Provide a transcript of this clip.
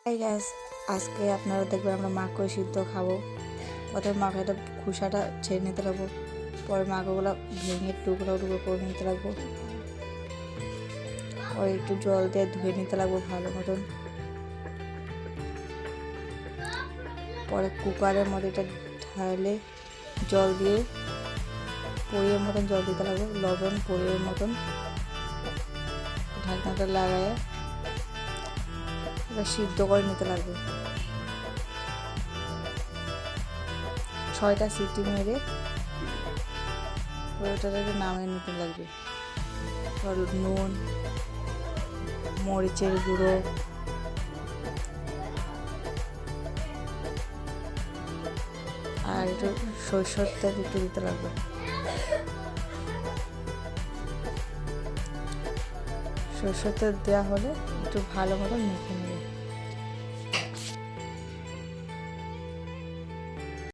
High gas, আজকে আপনারা দেখবেন আমরা মাকৈ সিদ্ধ খাবো। প্রথমে মাকইটা খোসাটা ছেড়ে নিতে লাগবো, পরে মাকইগুলো ভেঙে টুকরো টুকরো করে নিতে লাগবো, পরে একটু জল দিয়ে ধুয়ে নিতে লাগবো ভালো মতন। পরে কুকারের মধ্যে এটা ঢালে জল দিয়ে পরিয়ের মতন জল দিতে লাগবে, লবণ পরিয়ের মতন, ঢাকনাটা লাগায় সিদ্ধ করে নিতে লাগবে। 6টা সিটি মেরে ওটাকে নামিয়ে নিতে লাগবে। নুন, মরিচের গুঁড়ো, আর একটু সরষের তেল একটু দিতে লাগবে। সরষের তেল দেওয়া হলে একটু ভালো মতো মেখে নেবে।